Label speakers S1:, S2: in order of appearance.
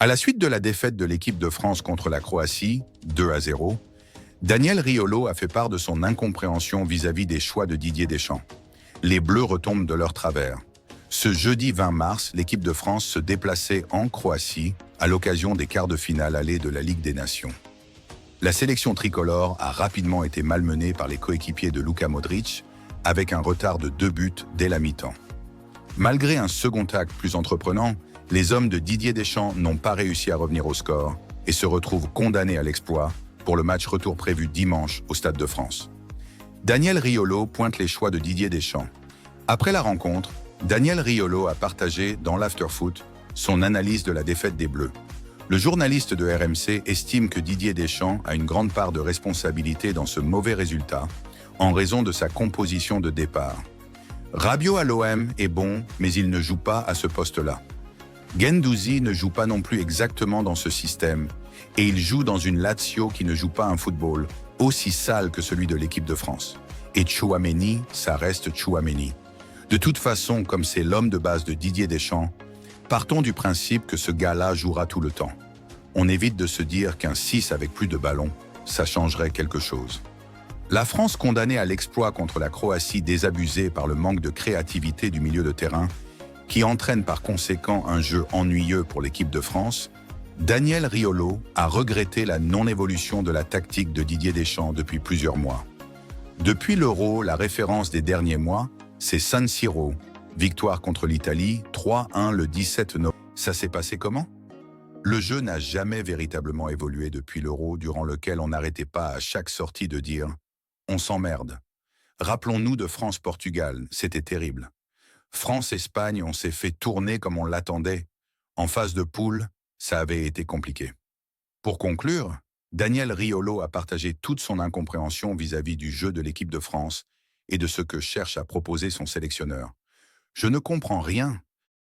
S1: À la suite de la défaite de l'équipe de France contre la Croatie, 2-0, Daniel Riolo a fait part de son incompréhension vis-à-vis des choix de Didier Deschamps. Les Bleus retombent de leur travers. Ce jeudi 20 mars, l'équipe de France se déplaçait en Croatie à l'occasion des quarts de finale allés de la Ligue des Nations. La sélection tricolore a rapidement été malmenée par les coéquipiers de Luka Modric avec un retard de 2 buts dès la mi-temps. Malgré un second acte plus entreprenant, les hommes de Didier Deschamps n'ont pas réussi à revenir au score et se retrouvent condamnés à l'exploit pour le match retour prévu dimanche au Stade de France. Daniel Riolo pointe les choix de Didier Deschamps. Après la rencontre, Daniel Riolo a partagé dans l'Afterfoot son analyse de la défaite des Bleus. Le journaliste de RMC estime que Didier Deschamps a une grande part de responsabilité dans ce mauvais résultat en raison de sa composition de départ. Rabiot à l'OM est bon, mais il ne joue pas à ce poste-là. Guendouzi ne joue pas non plus exactement dans ce système, et il joue dans une Lazio qui ne joue pas un football aussi sale que celui de l'équipe de France. Et Tchouaméni, ça reste Tchouaméni. De toute façon, comme c'est l'homme de base de Didier Deschamps, partons du principe que ce gars-là jouera tout le temps. On évite de se dire qu'un 6 avec plus de ballons, ça changerait quelque chose. La France condamnée à l'exploit contre la Croatie désabusée par le manque de créativité du milieu de terrain, qui entraîne par conséquent un jeu ennuyeux pour l'équipe de France, Daniel Riolo a regretté la non-évolution de la tactique de Didier Deschamps depuis plusieurs mois. Depuis l'Euro, la référence des derniers mois, c'est San Siro, victoire contre l'Italie, 3-1 le 17 novembre. Ça s'est passé comment? Le jeu n'a jamais véritablement évolué depuis l'Euro, durant lequel on n'arrêtait pas à chaque sortie de dire « on s'emmerde ». Rappelons-nous de France-Portugal, c'était terrible. France-Espagne, on s'est fait tourner comme on l'attendait. En phase de poule, ça avait été compliqué. Pour conclure, Daniel Riolo a partagé toute son incompréhension vis-à-vis du jeu de l'équipe de France et de ce que cherche à proposer son sélectionneur. Je ne comprends rien,